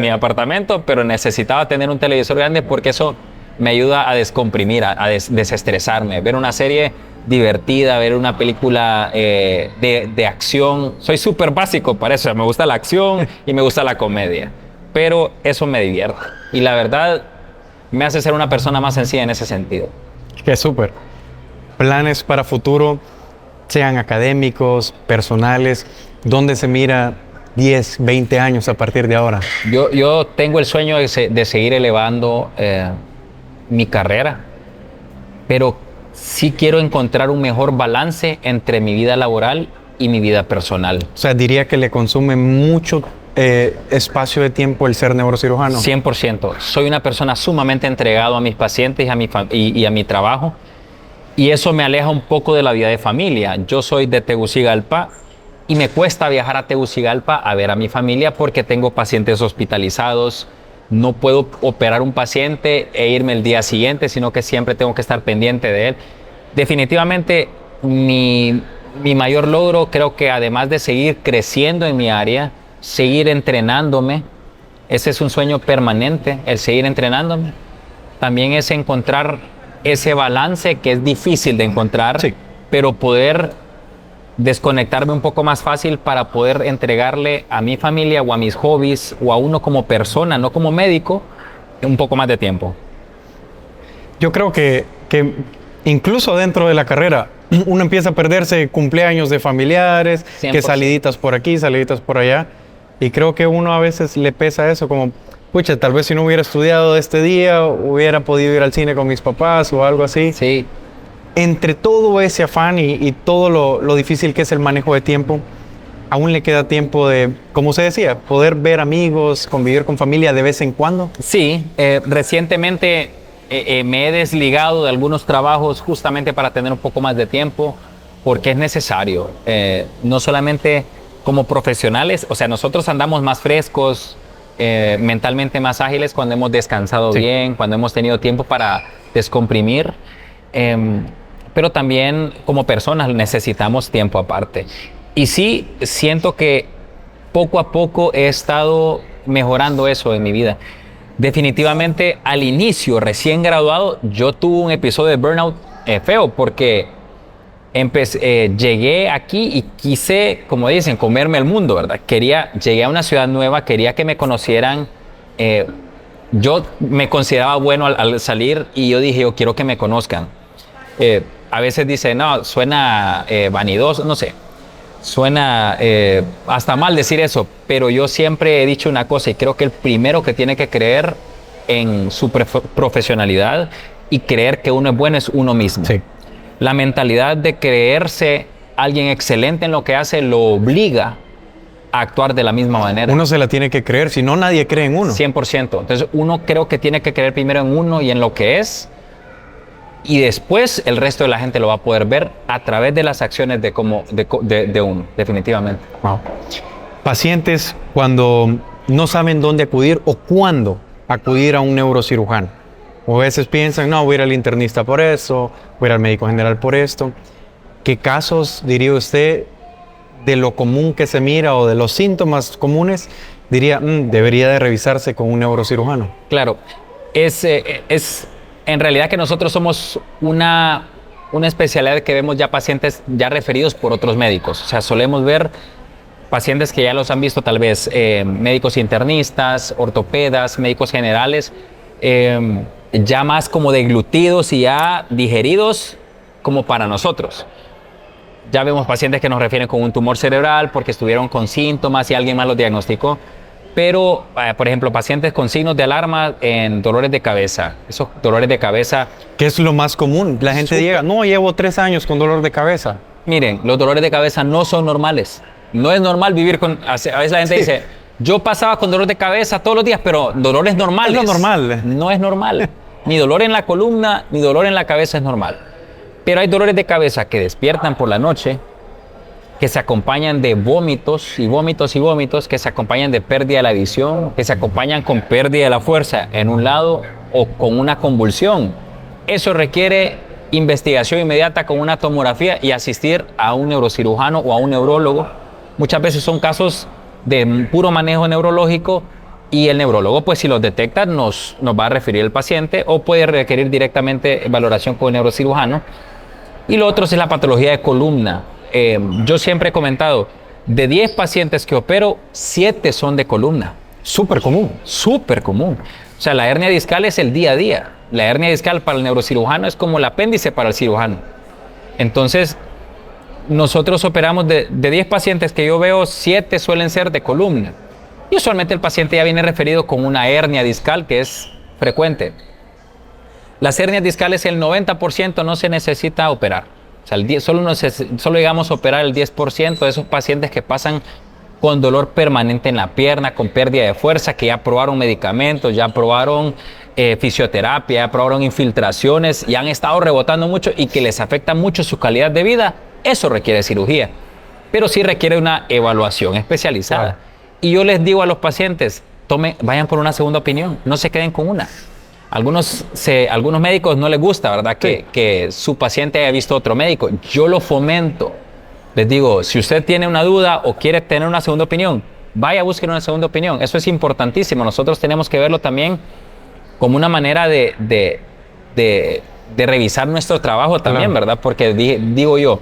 mi apartamento, pero necesitaba tener un televisor grande porque eso me ayuda a descomprimir, a desestresarme. Ver una serie divertida, ver una película de acción. Soy súper básico para eso. Me gusta la acción y me gusta la comedia. Pero eso me divierte. Y la verdad, me hace ser una persona más sencilla en ese sentido. Qué súper. Planes para futuro, sean académicos, personales, ¿dónde se mira 10, 20 años a partir de ahora? Yo tengo el sueño de seguir elevando mi carrera, pero sí quiero encontrar un mejor balance entre mi vida laboral y mi vida personal. O sea, diría que le consume mucho espacio de tiempo el ser neurocirujano. 100%. Soy una persona sumamente entregado a mis pacientes y a mi trabajo. Y eso me aleja un poco de la vida de familia. Yo soy de Tegucigalpa y me cuesta viajar a Tegucigalpa a ver a mi familia porque tengo pacientes hospitalizados. No puedo operar un paciente e irme el día siguiente, sino que siempre tengo que estar pendiente de él. Definitivamente, mi mayor logro, creo que además de seguir creciendo en mi área, seguir entrenándome, ese es un sueño permanente, el seguir entrenándome. También es encontrar ese balance que es difícil de encontrar, sí, pero poder desconectarme un poco más fácil para poder entregarle a mi familia o a mis hobbies o a uno como persona, no como médico, un poco más de tiempo. Yo creo que incluso dentro de la carrera uno empieza a perderse cumpleaños de familiares, 100%. Que saliditas por aquí, saliditas por allá, y creo que uno a veces le pesa eso como, pucha, tal vez si no hubiera estudiado este día, hubiera podido ir al cine con mis papás o algo así. Sí. Entre todo ese afán y todo lo difícil que es el manejo de tiempo, aún le queda tiempo de, como usted decía, poder ver amigos, convivir con familia de vez en cuando. Sí, recientemente me he desligado de algunos trabajos justamente para tener un poco más de tiempo, porque es necesario. No solamente como profesionales, o sea, nosotros andamos más frescos, mentalmente más ágiles cuando hemos descansado bien, cuando hemos tenido tiempo para descomprimir. Pero también como personas necesitamos tiempo aparte. Y sí, siento que poco a poco he estado mejorando eso en mi vida. Definitivamente al inicio, recién graduado, yo tuve un episodio de burnout feo porque llegué aquí y quise, como dicen, comerme el mundo, ¿verdad? Llegué a una ciudad nueva, quería que me conocieran. Yo me consideraba bueno al salir y yo dije, yo quiero que me conozcan. A veces dice, no, suena vanidoso, no sé. Suena hasta mal decir eso, pero yo siempre he dicho una cosa y creo que el primero que tiene que creer en su profesionalidad y creer que uno es bueno es uno mismo. Sí. La mentalidad de creerse alguien excelente en lo que hace lo obliga a actuar de la misma manera. Uno se la tiene que creer, si no nadie cree en uno. 100%. Entonces uno creo que tiene que creer primero en uno y en lo que es. Y después el resto de la gente lo va a poder ver a través de las acciones de uno, definitivamente. Wow. Pacientes cuando no saben dónde acudir o cuándo acudir a un neurocirujano. O a veces piensan, no, voy a ir al internista por eso, voy a ir al médico general por esto. ¿Qué casos, diría usted, de lo común que se mira o de los síntomas comunes, diría, debería de revisarse con un neurocirujano? Claro, es en realidad que nosotros somos una especialidad que vemos ya pacientes ya referidos por otros médicos. O sea, solemos ver pacientes que ya los han visto tal vez médicos internistas, ortopedas, médicos generales, ya más como deglutidos y ya digeridos como para nosotros. Ya vemos pacientes que nos refieren con un tumor cerebral porque estuvieron con síntomas y alguien más los diagnosticó. Pero, por ejemplo, pacientes con signos de alarma en dolores de cabeza. Esos dolores de cabeza... ¿Qué es lo más común? La gente llega, no, llevo 3 años con dolor de cabeza. Miren, los dolores de cabeza no son normales. No es normal vivir con... A veces la gente dice, yo pasaba con dolor de cabeza todos los días, pero dolores normales. Es lo normal. No es normal. Ni dolor en la columna, ni dolor en la cabeza es normal. Pero hay dolores de cabeza que despiertan por la noche, que se acompañan de vómitos y vómitos y vómitos, que se acompañan de pérdida de la visión, que se acompañan con pérdida de la fuerza en un lado o con una convulsión. Eso requiere investigación inmediata con una tomografía y asistir a un neurocirujano o a un neurólogo. Muchas veces son casos de puro manejo neurológico y el neurólogo, pues si los detecta, nos va a referir al paciente o puede requerir directamente valoración con el neurocirujano. Y lo otro es la patología de columna. Yo siempre he comentado, de 10 pacientes que opero, 7 son de columna. Súper común. Súper común. O sea, la hernia discal es el día a día. La hernia discal para el neurocirujano es como el apéndice para el cirujano. Entonces, nosotros operamos de 10 pacientes que yo veo, 7 suelen ser de columna. Y usualmente el paciente ya viene referido con una hernia discal que es frecuente. Las hernias discales, el 90% no se necesita operar. O sea, solo llegamos a operar el 10% de esos pacientes que pasan con dolor permanente en la pierna, con pérdida de fuerza, que ya probaron medicamentos, ya probaron fisioterapia, ya probaron infiltraciones y han estado rebotando mucho y que les afecta mucho su calidad de vida. Eso requiere cirugía, pero sí requiere una evaluación especializada. Claro. Y yo les digo a los pacientes, vayan por una segunda opinión, no se queden con una. Algunos médicos no les gusta, ¿verdad? Que su paciente haya visto otro médico. Yo lo fomento. Les digo, si usted tiene una duda o quiere tener una segunda opinión, vaya a buscar una segunda opinión. Eso es importantísimo. Nosotros tenemos que verlo también como una manera de revisar nuestro trabajo también, claro. ¿Verdad? Porque digo yo,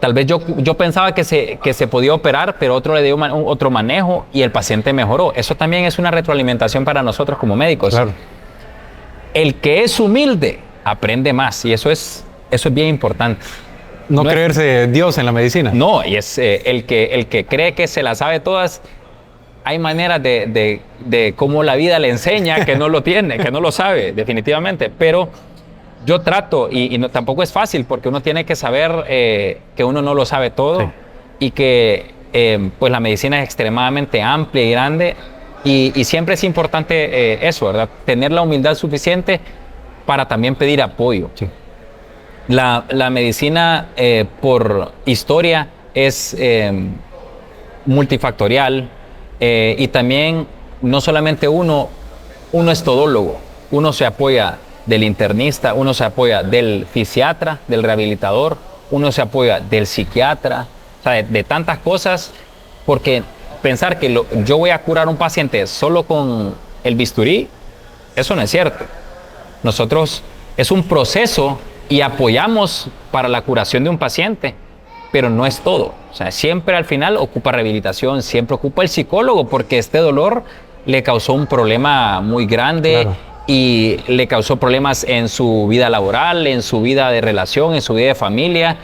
tal vez yo pensaba que se podía operar, pero otro le dio otro manejo y el paciente mejoró. Eso también es una retroalimentación para nosotros como médicos. Claro. El que es humilde aprende más y eso es bien importante. No creerse Dios en la medicina. No, y es el que cree que se la sabe todas. Hay maneras de cómo la vida le enseña que no lo tiene, que no lo sabe, definitivamente. Pero yo trato, y tampoco es fácil, porque uno tiene que saber que uno no lo sabe todo, sí. Y que pues la medicina es extremadamente amplia y grande. Y siempre es importante eso, ¿verdad? Tener la humildad suficiente para también pedir apoyo. Sí. La medicina, por historia, es multifactorial y también no solamente uno es todólogo, uno se apoya del internista, uno se apoya del fisiatra, del rehabilitador, uno se apoya del psiquiatra, o sea, de tantas cosas, porque pensar que yo voy a curar a un paciente solo con el bisturí, eso no es cierto. Nosotros es un proceso y apoyamos para la curación de un paciente, pero no es todo. O sea, siempre al final ocupa rehabilitación, siempre ocupa el psicólogo, porque este dolor le causó un problema muy grande. Claro. Y le causó problemas en su vida laboral, en su vida de relación, en su vida de familia.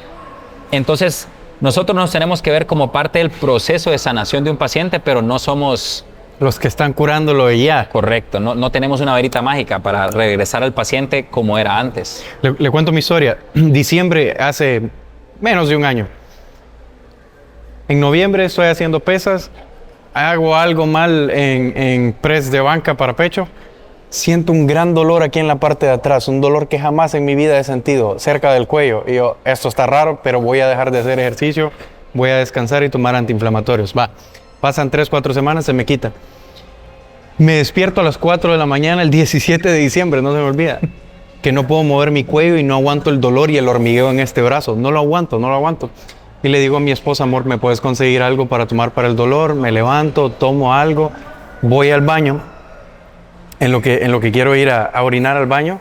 Entonces, nosotros nos tenemos que ver como parte del proceso de sanación de un paciente, pero no somos los que están curándolo y ya. Correcto, no tenemos una varita mágica para regresar al paciente como era antes. Le cuento mi historia. Diciembre, hace menos de un año. En noviembre estoy haciendo pesas, hago algo mal en press de banca para pecho. Siento un gran dolor aquí en la parte de atrás, un dolor que jamás en mi vida he sentido, cerca del cuello. Y yo, esto está raro, pero voy a dejar de hacer ejercicio, voy a descansar y tomar antiinflamatorios. Pasan 3-4 semanas, se me quita. Me despierto a las 4 de la mañana, el 17 de diciembre, no se me olvida, que no puedo mover mi cuello y no aguanto el dolor y el hormigueo en este brazo. No lo aguanto. Y le digo a mi esposa, amor, ¿me puedes conseguir algo para tomar para el dolor? Me levanto, tomo algo, voy al baño. En lo que quiero ir a orinar al baño,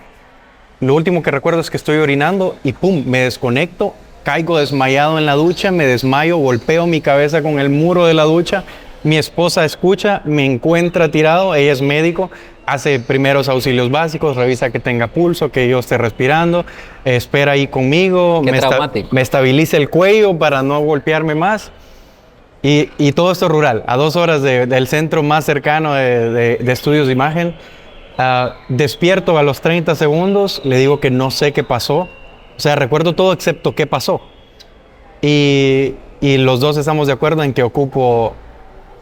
lo último que recuerdo es que estoy orinando y ¡pum! Me desconecto, caigo desmayado en la ducha, me desmayo, golpeo mi cabeza con el muro de la ducha. Mi esposa escucha, me encuentra tirado, ella es médico, hace primeros auxilios básicos, revisa que tenga pulso, que yo esté respirando, espera ahí conmigo, me estabiliza el cuello para no golpearme más. Y todo esto rural, a 2 horas del centro más cercano de estudios de imagen. Despierto a los 30 segundos, le digo que no sé qué pasó. O sea, recuerdo todo excepto qué pasó. Y los dos estamos de acuerdo en que ocupo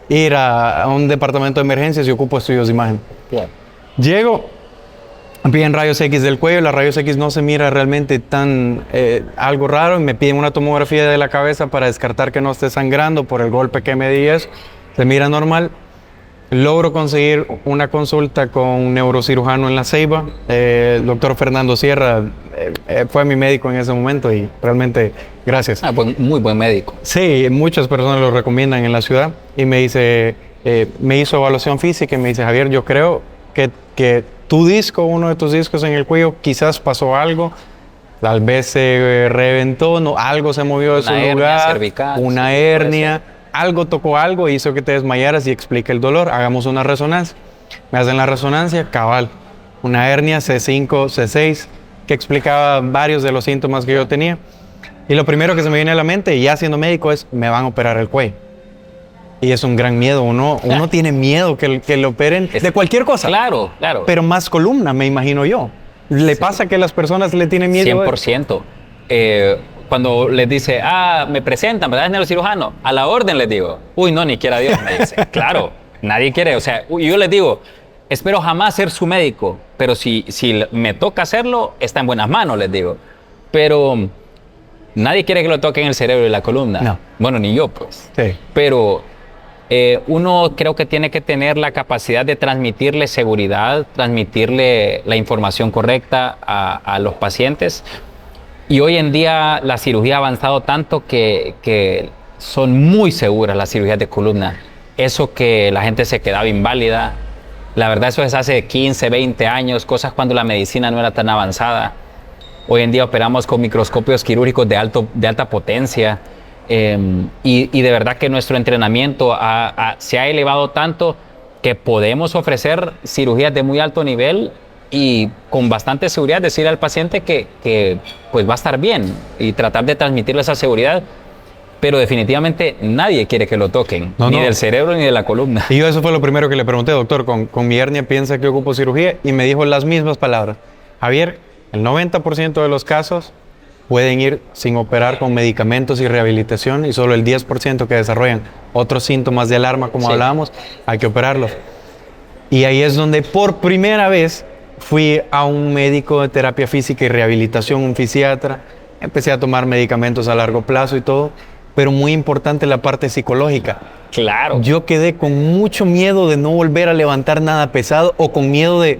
ir a un departamento de emergencias y ocupo estudios de imagen. Yeah. Llego, piden rayos X del cuello, la rayos X no se mira realmente tan algo raro, y me piden una tomografía de la cabeza para descartar que no esté sangrando por el golpe que me di. Se mira normal. Logro conseguir una consulta con un neurocirujano en La Ceiba. El doctor Fernando Sierra fue mi médico en ese momento y realmente gracias. Muy buen médico. Sí, muchas personas lo recomiendan en la ciudad. Y me dice, me hizo evaluación física y me dice, Javier, yo creo que tu disco, uno de tus discos en el cuello, quizás pasó algo, tal vez se reventó, algo se movió de su lugar, cervical, una hernia, algo tocó algo, hizo que te desmayaras y explica el dolor. Hagamos una resonancia. Me hacen la resonancia, cabal, una hernia C5, C6, que explicaba varios de los síntomas que yo tenía. Y lo primero que se me viene a la mente, ya siendo médico, es me van a operar el cuello. Y es un gran miedo, uno tiene miedo que lo operen de cualquier cosa. Claro. Pero más columna, me imagino yo. ¿Le pasa que las personas le tienen miedo? 100%. Cuando les dice, me presentan, ¿verdad? Es neurocirujano. A la orden les digo, uy, no, ni quiera Dios, me dice. Claro, nadie quiere. O sea, yo les digo, espero jamás ser su médico, pero si me toca hacerlo, está en buenas manos, les digo. Pero nadie quiere que lo toquen el cerebro y la columna. No. Bueno, ni yo, pues. Sí. Pero uno creo que tiene que tener la capacidad de transmitirle seguridad, transmitirle la información correcta a los pacientes. Y hoy en día la cirugía ha avanzado tanto que son muy seguras las cirugías de columna. Eso que la gente se quedaba inválida, la verdad eso es hace 15, 20 años, cosas cuando la medicina no era tan avanzada. Hoy en día operamos con microscopios quirúrgicos de alta potencia. Y de verdad que nuestro entrenamiento se ha elevado tanto que podemos ofrecer cirugías de muy alto nivel y con bastante seguridad decirle al paciente que pues va a estar bien y tratar de transmitirle esa seguridad, pero definitivamente nadie quiere que lo toquen, ni del cerebro ni de la columna. Y yo eso fue lo primero que le pregunté, doctor, con mi hernia piensa que ocupo cirugía, y me dijo las mismas palabras. Javier, el 90% de los casos pueden ir sin operar con medicamentos y rehabilitación, y solo el 10% que desarrollan otros síntomas de alarma, como hablábamos, hay que operarlos. Y ahí es donde por primera vez fui a un médico de terapia física y rehabilitación, un fisiatra. Empecé a tomar medicamentos a largo plazo y todo. pero muy importante la parte psicológica. Claro. Yo quedé con mucho miedo de no volver a levantar nada pesado o con miedo de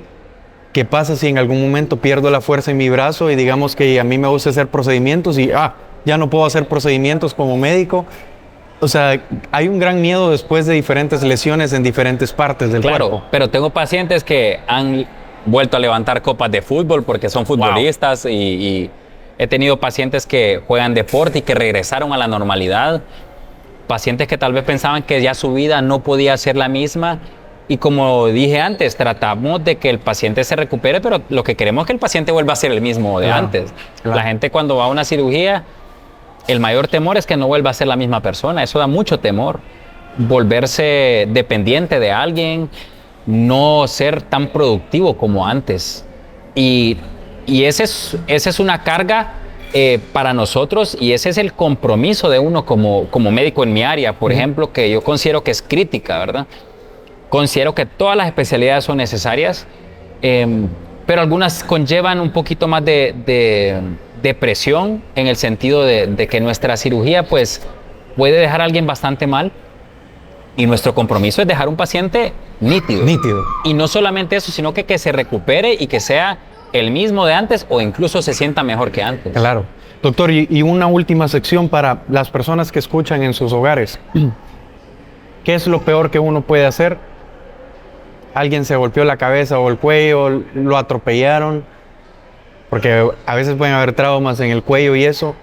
qué pasa si en algún momento pierdo la fuerza en mi brazo y digamos que a mí me gusta hacer procedimientos y ya no puedo hacer procedimientos como médico. O sea, hay un gran miedo después de diferentes lesiones en diferentes partes del cuerpo. Claro, pero tengo pacientes que han vuelto a levantar copas de fútbol porque son futbolistas y he tenido pacientes que juegan deporte y que regresaron a la normalidad. Pacientes que tal vez pensaban que ya su vida no podía ser la misma. Y como dije antes, tratamos de que el paciente se recupere, pero lo que queremos es que el paciente vuelva a ser el mismo de antes. Claro. La gente cuando va a una cirugía, el mayor temor es que no vuelva a ser la misma persona. Eso da mucho temor. Volverse dependiente de alguien, no ser tan productivo como antes. Y esa es una carga para nosotros y ese es el compromiso de uno como médico en mi área, por ejemplo, que yo considero que es crítica, ¿verdad? Considero que todas las especialidades son necesarias, pero algunas conllevan un poquito más de presión en el sentido de que nuestra cirugía pues puede dejar a alguien bastante mal y nuestro compromiso es dejar un paciente nítido. Y no solamente eso, sino que se recupere y que sea el mismo de antes o incluso se sienta mejor que antes. Claro. Doctor, y una última sección para las personas que escuchan en sus hogares. ¿Qué es lo peor que uno puede hacer? Alguien se golpeó la cabeza o el cuello, lo atropellaron, porque a veces pueden haber traumas en el cuello y eso.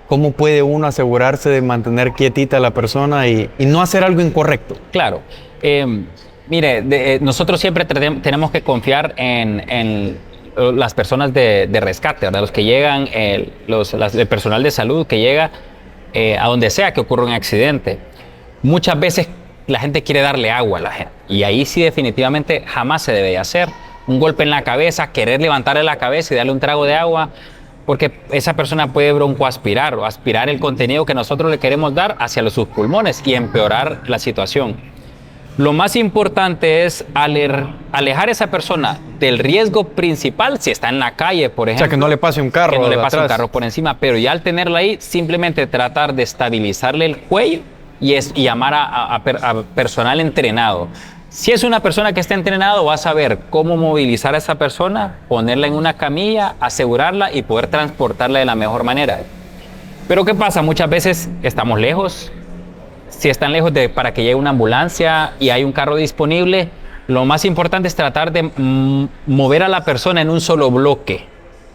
¿Cómo puede uno asegurarse de mantener quietita a la persona y no hacer algo incorrecto? Claro. Mire, nosotros siempre tenemos que confiar en las personas de rescate, ¿verdad? Los que llegan, el personal de salud que llega a donde sea que ocurra un accidente. Muchas veces la gente quiere darle agua a la gente y ahí sí definitivamente jamás se debe hacer. Un golpe en la cabeza, querer levantarle la cabeza y darle un trago de agua, porque esa persona puede broncoaspirar o aspirar el contenido que nosotros le queremos dar hacia sus pulmones y empeorar la situación. Lo más importante es alejar a esa persona del riesgo principal si está en la calle, por ejemplo. O sea, que no le pase un carro. Que no le pase un carro por encima, pero ya al tenerla ahí, simplemente tratar de estabilizarle el cuello y llamar a personal entrenado. Si es una persona que está entrenado, va a saber cómo movilizar a esa persona, ponerla en una camilla, asegurarla y poder transportarla de la mejor manera. Pero ¿qué pasa? Muchas veces estamos lejos. Si están lejos para que llegue una ambulancia y hay un carro disponible, lo más importante es tratar de mover a la persona en un solo bloque.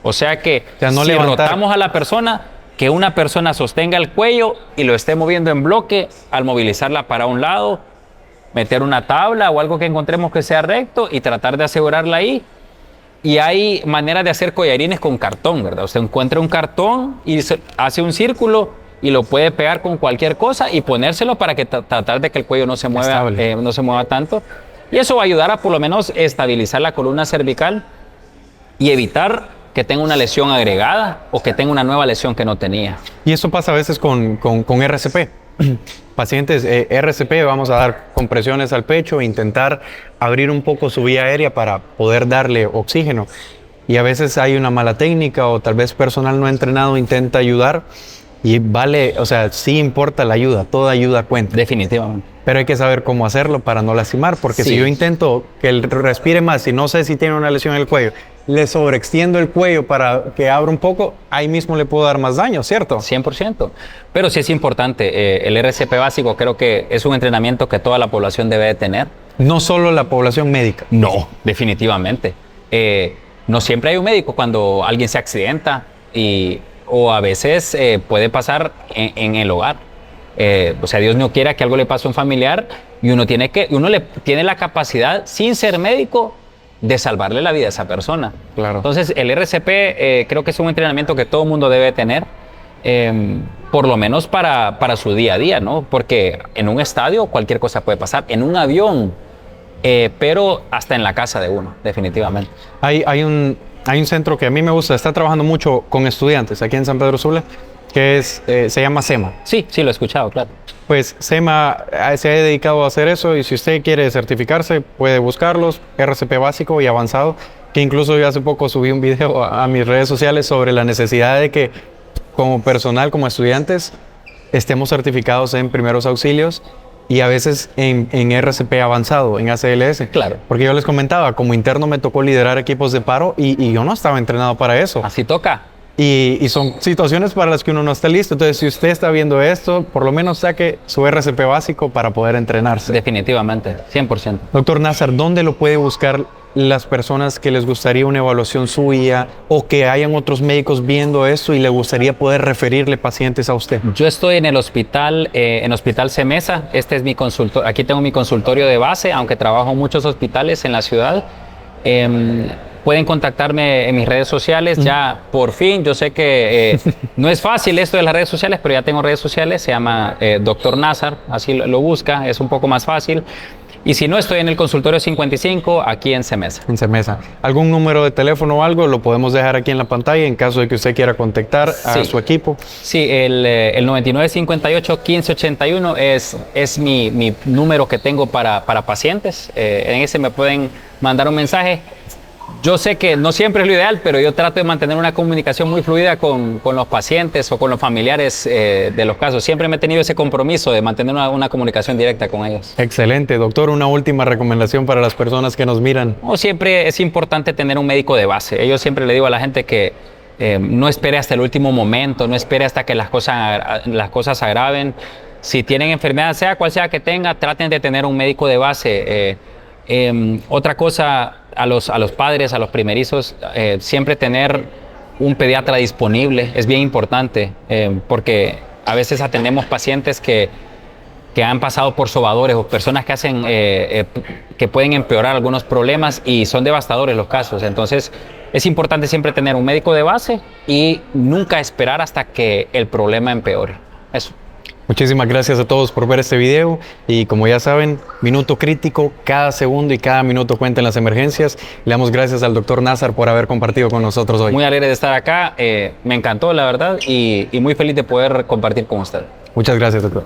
O sea que no si rotamos a la persona, que una persona sostenga el cuello y lo esté moviendo en bloque al movilizarla para un lado, meter una tabla o algo que encontremos que sea recto y tratar de asegurarla ahí. Y hay maneras de hacer collarines con cartón, ¿verdad? Usted encuentra un cartón y hace un círculo y lo puede pegar con cualquier cosa y ponérselo para que tratar de que el cuello no se mueva tanto. Y eso va a ayudar a por lo menos estabilizar la columna cervical y evitar que tenga una lesión agregada o que tenga una nueva lesión que no tenía. Y eso pasa a veces con RCP. Pacientes RCP, vamos a dar compresiones al pecho e intentar abrir un poco su vía aérea para poder darle oxígeno. Y a veces hay una mala técnica o tal vez personal no entrenado intenta ayudar y vale, o sea, sí importa la ayuda, toda ayuda cuenta. Definitivamente. Pero hay que saber cómo hacerlo para no lastimar, porque sí. Si yo intento que él respire más y no sé si tiene una lesión en el cuello, le sobreextiendo el cuello para que abra un poco, ahí mismo le puedo dar más daño, ¿cierto? 100%. Pero sí es importante, el RCP básico creo que es un entrenamiento que toda la población debe de tener. No solo la población médica. No, definitivamente. No siempre hay un médico cuando alguien se accidenta o a veces puede pasar en el hogar. O sea, Dios no quiera que algo le pase a un familiar y uno tiene la capacidad, sin ser médico, de salvarle la vida a esa persona. Claro. Entonces, el RCP creo que es un entrenamiento que todo mundo debe tener, por lo menos para su día a día, ¿no? Porque en un estadio cualquier cosa puede pasar, en un avión, pero hasta en la casa de uno, definitivamente. Hay un centro que a mí me gusta, está trabajando mucho con estudiantes aquí en San Pedro Sula, que se llama SEMA. Sí, lo he escuchado, claro. Pues SEMA se ha dedicado a hacer eso y si usted quiere certificarse puede buscarlos, RCP básico y avanzado, que incluso yo hace poco subí un video a mis redes sociales sobre la necesidad de que como personal, como estudiantes, estemos certificados en primeros auxilios y a veces en RCP avanzado, en ACLS. Claro. Porque yo les comentaba, como interno me tocó liderar equipos de paro y yo no estaba entrenado para eso. Así toca. Y son situaciones para las que uno no está listo. Entonces, si usted está viendo esto, por lo menos saque su RCP básico para poder entrenarse. Definitivamente, 100%. Doctor Nazar, ¿dónde lo puede buscar las personas que les gustaría una evaluación suya o que hayan otros médicos viendo esto y le gustaría poder referirle pacientes a usted? Yo estoy en el hospital CEMESA. Este es mi consultorio. Aquí tengo mi consultorio de base, aunque trabajo en muchos hospitales en la ciudad. Pueden contactarme en mis redes sociales. Ya, por fin, yo sé que no es fácil esto de las redes sociales, pero ya tengo redes sociales. Se llama Dr. Nazar, así lo busca, es un poco más fácil. Y si no, estoy en el consultorio 55, aquí en CEMESA. En CEMESA. ¿Algún número de teléfono o algo? Lo podemos dejar aquí en la pantalla en caso de que usted quiera contactar a su equipo. Sí, el 9958-1581 es mi número que tengo para pacientes. En ese me pueden mandar un mensaje. Yo sé que no siempre es lo ideal, pero yo trato de mantener una comunicación muy fluida con los pacientes o con los familiares de los casos. Siempre me he tenido ese compromiso de mantener una comunicación directa con ellos. Excelente. Doctor, una última recomendación para las personas que nos miran. Siempre es importante tener un médico de base. Yo siempre le digo a la gente que no espere hasta el último momento, no espere hasta que las cosas se agraven. Si tienen enfermedad, sea cual sea que tenga, traten de tener un médico de base. Otra cosa, a los padres, a los primerizos, siempre tener un pediatra disponible es bien importante, porque a veces atendemos pacientes que han pasado por sobadores o personas que hacen que pueden empeorar algunos problemas y son devastadores los casos. Entonces es importante siempre tener un médico de base y nunca esperar hasta que el problema empeore. Eso. Muchísimas gracias a todos por ver este video y como ya saben, minuto crítico, cada segundo y cada minuto cuenta en las emergencias. Le damos gracias al doctor Nazar por haber compartido con nosotros hoy. Muy alegre de estar acá, me encantó la verdad y muy feliz de poder compartir con usted. Muchas gracias, doctor.